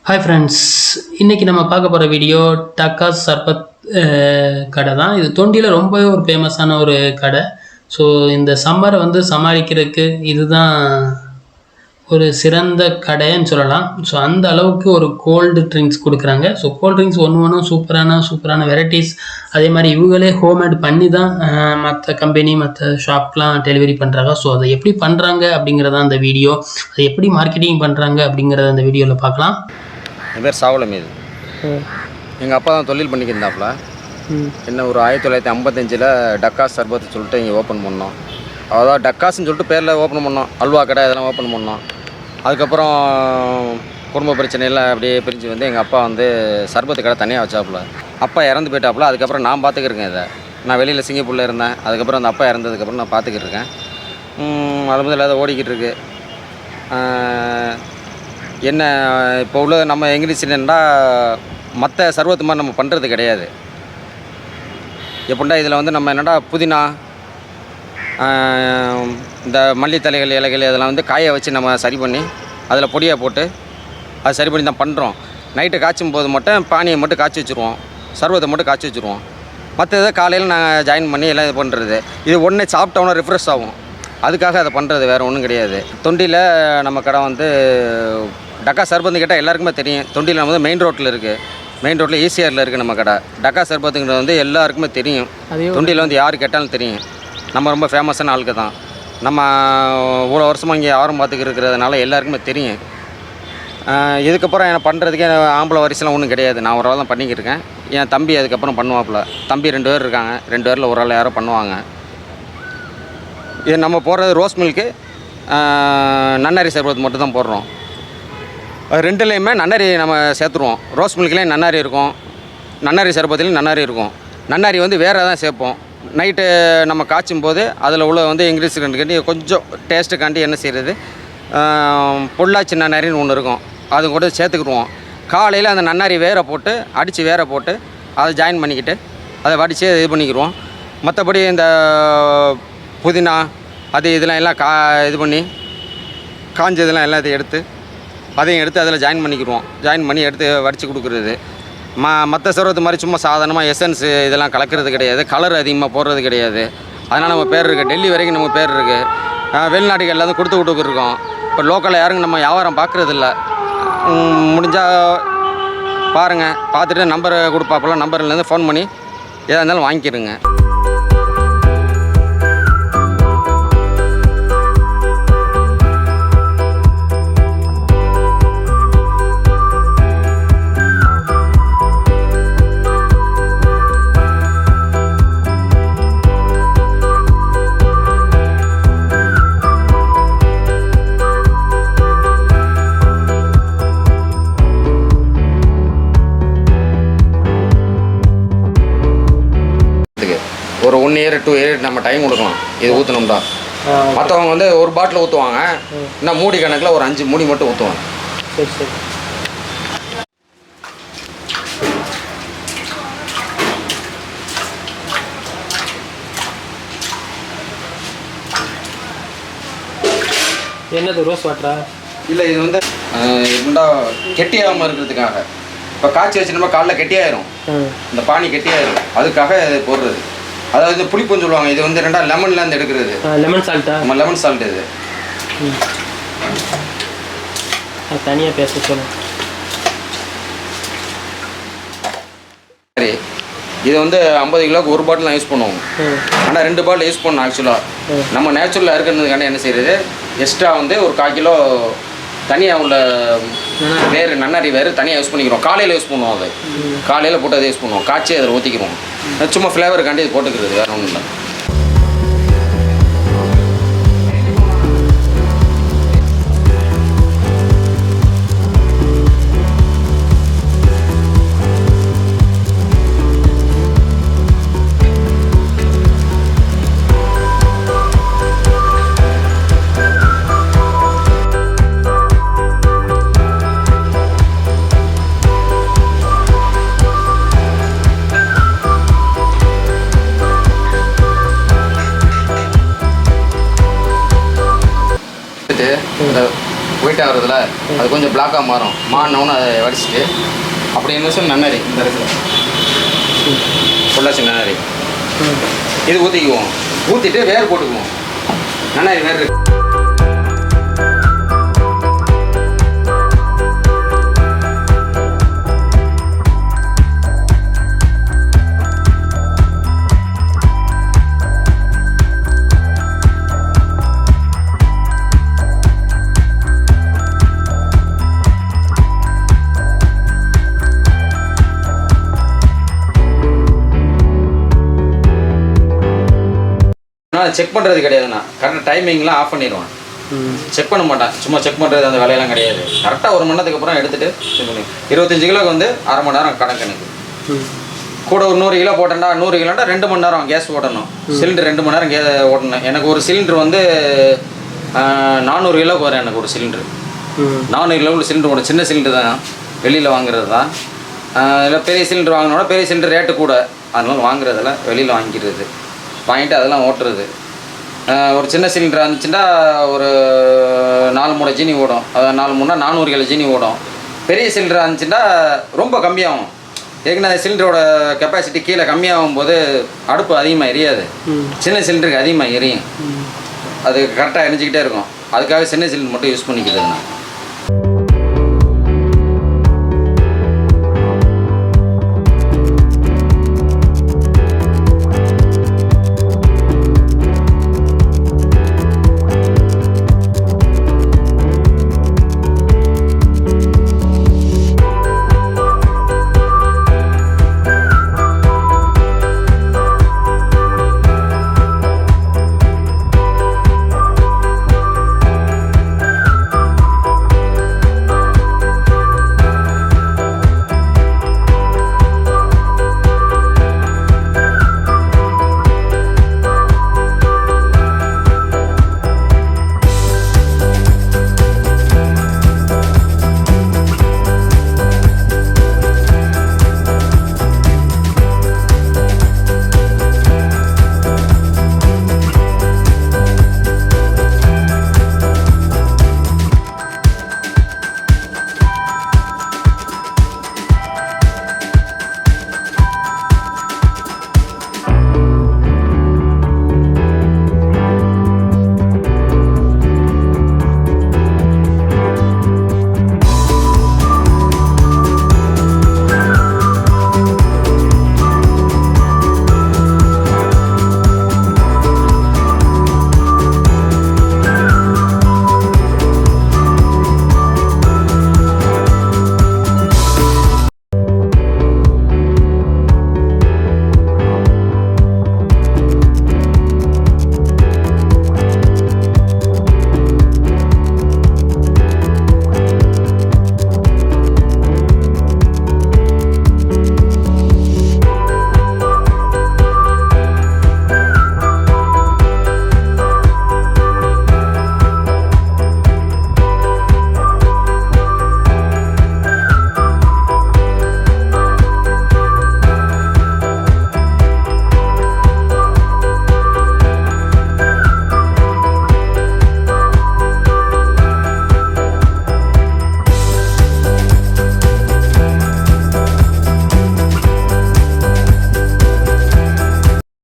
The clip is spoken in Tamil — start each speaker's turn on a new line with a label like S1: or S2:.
S1: ஹாய் ஃப்ரெண்ட்ஸ், இன்றைக்கி நம்ம பார்க்க போகிற வீடியோ டக்காஸ் சர்பத் கடை தான். இது தொண்டியில் ரொம்பவே ஒரு ஃபேமஸான ஒரு கடை. ஸோ இந்த சம்மரை சமாளிக்கிறதுக்கு இதுதான் ஒரு சிறந்த கடைன்னு சொல்லலாம். ஸோ அந்த அளவுக்கு ஒரு கோல்டு ட்ரிங்க்ஸ் கொடுக்குறாங்க. ஸோ கோல்ட் ட்ரிங்க்ஸ் ஒன்றும் சூப்பரான வெரைட்டிஸ். அதே மாதிரி இவங்களே ஹோம்மேட் பண்ணி தான் மற்ற கம்பெனி மற்ற ஷாப்லாம் டெலிவரி பண்ணுறாங்க. ஸோ அதை எப்படி பண்ணுறாங்க அப்படிங்கிறதான் அந்த வீடியோ. அதை எப்படி மார்க்கெட்டிங் பண்ணுறாங்க அப்படிங்கிறத அந்த வீடியோவில் பார்க்கலாம்.
S2: என் பேர் சாவலம். இது எங்கள் அப்பா தான் தொழில் பண்ணிக்கிருந்தாப்புல. என்ன ஒரு 1955 டக்காஸ் சர்பத் சொல்லிட்டு இங்கே ஓப்பன் பண்ணோம். அதாவது டக்காஸ்ன்னு சொல்லிட்டு பேரில் ஓப்பன் பண்ணோம். அல்வா கடை இதெல்லாம் ஓப்பன் பண்ணோம். அதுக்கப்புறம் குடும்ப பிரச்சனையெல்லாம் அப்படியே பிரிஞ்சு எங்கள் அப்பா சர்பத்து கடை தனியாக வச்சாப்புல. அப்பா இறந்து போயிட்டாப்புல. அதுக்கப்புறம் நான் பார்த்துக்கிருக்கேன். இதை நான் வெளியில் சிங்கப்பூரில் இருந்தேன். அதுக்கப்புறம் அந்த அப்பா இறந்ததுக்கப்புறம் நான் பார்த்துக்கிட்டு இருக்கேன். அது முதல்ல அதை ஓடிக்கிட்டு இருக்கு. என்ன இப்போ உள்ள நம்ம இங்கிலீஷ் என்னென்னா மற்ற சர்வத்து மாதிரி நம்ம பண்ணுறது கிடையாது. எப்படின்னா இதில் நம்ம என்னடா புதினா, இந்த மல்லித்தலைகள் இலைகள் இதெல்லாம் காய வச்சு நம்ம சரி பண்ணி அதில் பொடியாக போட்டு அது சரி பண்ணி தான் பண்ணுறோம். நைட்டு காய்ச்சும் போது மட்டும் பானியை மட்டும் காய்ச்சி வச்சுருவோம், சர்வத்தை மட்டும் காய்ச்சி வச்சுருவோம். மற்ற இதை காலையில் நாங்கள் ஜாயின் பண்ணி எல்லாம் இது பண்ணுறது. இது ஒன்றே சாப்பிட்டோன்னா ரிஃப்ரெஷ் ஆகும். அதுக்காக அதை பண்ணுறது, வேறு ஒன்றும் கிடையாது. தொண்டியில் நம்ம கடை டக்கா சர்பத்து கேட்டால் எல்லாருக்குமே தெரியும். தொண்டியில் நம்ம மெயின் ரோட்டில் இருக்குது. மெயின் ரோட்டில் ஈசிஆரில் இருக்குது நம்ம கடை. டக்கா சர்பத்துங்கிறது எல்லாருக்குமே தெரியும். தொண்டியில் யார் கேட்டாலும் தெரியும். நம்ம ரொம்ப ஃபேமஸான ஆளுக்கு தான். நம்ம இவ்வளோ வருஷமாக இங்கே யாரும் பார்த்துக்கிட்டு இருக்கிறதுனால எல்லாருக்குமே தெரியும். இதுக்கப்புறம் என்ன பண்ணுறதுக்கே ஆம்பளை வரிசைலாம் ஒன்றும் கிடையாது. நான் ஒரு ஆள் தான் பண்ணிக்கிட்டு இருக்கேன். என் தம்பி அதுக்கப்புறம் பண்ணுவாப்புல. தம்பி 2 பேர் இருக்காங்க. 2 பேரில் ஒரு ஆள் யாரோ பண்ணுவாங்க. இது நம்ம போடுறது ரோஸ் மில்க்கு, நன்னாரி சர்பத் மட்டும் தான் போடுறோம். ரெண்டுலேயுமே நன்னாரி நம்ம சேர்த்துருவோம். ரோஸ் மில்க்லேயும் நன்னாரி இருக்கும், நன்னாரி சர்பத்துலேயும் நன்னாரி இருக்கும். நன்னாரி வேறு தான் சேர்ப்போம். நைட்டு நம்ம காய்ச்சும் போது அதில் உள்ள இங்கிலீஷ் கண்டி கொஞ்சம் டேஸ்ட்டுக்காண்டி என்ன செய்கிறது, பொள்ளாச்சி நன்னாரின்னு ஒன்று இருக்கும், அது கூட சேர்த்துக்கிடுவோம். காலையில் அந்த நன்னாரி வேற போட்டு அடித்து வேற போட்டு அதை ஜாயின் பண்ணிக்கிட்டு அதை வடித்து இது பண்ணிக்கிடுவோம். மற்றபடி இந்த புதினா அது இதெல்லாம் எல்லாம் இது பண்ணி காஞ்சதெல்லாம் எல்லாத்தையும் எடுத்து அதையும் எடுத்து அதில் ஜாயின் பண்ணிக்கிடுவோம். ஜாயின் பண்ணி எடுத்து வடித்து கொடுக்குறது. மற்ற சர்வத்து மாதிரி சும்மா சாதாரணமாக எசன்ஸு இதெல்லாம் கலக்கிறது கிடையாது. கலர் அதிகமாக போடுறது கிடையாது. அதனால் நம்ம பேர் இருக்குது. டெல்லி வரைக்கும் நம்ம பேர் இருக்குது. வெளிநாட்டுக்கு எல்லாத்தையும் கொடுத்து விட்டுருக்கோம். இப்போ லோக்கலில் யாருங்க நம்ம வியாபாரம் பார்க்குறதில்ல. முடிஞ்சால் பாருங்கள், பார்த்துட்டு நம்பரை கொடுப்பாப்பெல்லாம் நம்பர்லேருந்து ஃபோன் பண்ணி எதாக இருந்தாலும் வாங்கிக்கிடுங்க. ஒரு 1 year 2 year நம்ம டைம் கொடுக்கலாம். இது ஊற்றணும்டா. மற்றவங்க ஒரு பாட்டில் ஊற்றுவாங்க, இன்னும் மூடி கணக்கில் ஒரு 5 மூடி மட்டும் ஊற்றுவாங்க.
S1: சரி சரி. என்னது ரோஸ் வாட்டரா?
S2: இல்லை, இது எப்படின்னா கெட்டியாகாமல் இருக்கிறதுக்காக. இப்போ காய்ச்சி வச்சுட்டோம்னா காலைல கெட்டியாயிரும், இந்த பானி கெட்டியாயிரும். அதுக்காக இது போடுறது. அதாவது புளிப்புன்னு சொல்லுவாங்க. இது 2 லெமன்லேருந்து எடுக்கிறது.
S1: லெமன் சால்ட்டா?
S2: நம்ம லெமன் சால்ட். இது
S1: தனியாக பேச சொல்லுங்கள்.
S2: சரி, இது 50 கிலோவுக்கு 1 பாட்டில் தான் யூஸ் பண்ணுவோம். ஆனால் 2 பாட்டில் யூஸ் பண்ணோம். ஆக்சுவலாக நம்ம நேச்சுரலாக இருக்கிறதுக்காண்டி என்ன செய்கிறது, எக்ஸ்ட்ரா ஒரு 1/4 கிலோ தனியாக உள்ள வேறு நன்னாரி வேறு தனியாக யூஸ் பண்ணிக்கிறோம். காலையில் யூஸ் பண்ணுவோம். அது காலையில் போட்டு அதை யூஸ் பண்ணுவோம். காய்ச்சி அதில் ஊற்றிக்கிறோம். சும்மா ஃப்ளேவருக்காண்டி இது போட்டுக்கிறது, வேறு ஒன்றும் இல்லை. ஹீட் ஆகுறதுல அது கொஞ்சம் பிளாக்காக மாறினோன்னு அதை வடிச்சிட்டு அப்படி என்ன சொல்லி நன்னரி இந்த இடத்துல பொள்ளாச்சி நன்னரி இது ஊற்றிக்குவோம். ஊற்றிட்டு வேர் போட்டுக்குவோம். நன்னரி வேர் இருக்கு. செக் பண்ணுறது கிடையாதுண்ணா. கரெக்டாக டைமிங்லாம் ஆஃப் பண்ணிடுவேன். செக் பண்ண மாட்டேன். சும்மா செக் பண்ணுறது அந்த வேலையெல்லாம் கிடையாது. கரெக்டாக 1 மணி நேரத்துக்கு அப்புறம் எடுத்துகிட்டு 25 கிலோக்கு வந்து அரை மணி நேரம் கணக்கு எனக்கு. கூட ஒரு 100 கிலோ போட்டேன்டா 100 கிலோண்டா 2 மணி நேரம் கேஸ் ஓட்டணும். சிலிண்டர் 2 மணி நேரம் ஓட்டணும். எனக்கு ஒரு சிலிண்டர் வந்து 400 கிலோக்கு வரும். எனக்கு ஒரு சிலிண்டர் 400 கிலோவில் சிலிண்டர் ஓடும். சின்ன சிலிண்டர் தான், வெளியில் வாங்குறது தான். இல்லை பெரிய சிலிண்டர் வாங்கினோட பெரிய சிலிண்டர் ரேட்டு கூட, அதனால வாங்குறதெல்லாம் வெளியில் வாங்கிட்டு அதெல்லாம் ஓட்டுறது. ஒரு சின்ன சிலிண்டர் இருந்துச்சுன்னா ஒரு 4 மூடை ஜீனி ஓடும். அதாவது 4 மூணா 400 கிலோ ஜீனி ஓடும். பெரிய சிலிண்டராக இருந்துச்சுன்னா ரொம்ப கம்மியாகும். ஏற்கனவே அந்த சிலிண்டரோட கெப்பாசிட்டி கீழே கம்மியாகும் போது அடுப்பு அதிகமாக எரியாது. சின்ன சிலிண்டருக்கு அதிகமாக எரியும். அது கரெக்டாக எரிஞ்சிக்கிட்டே இருக்கும். அதுக்காக சின்ன சிலிண்டர் மட்டும் யூஸ் பண்ணிக்கிறதுண்ணா.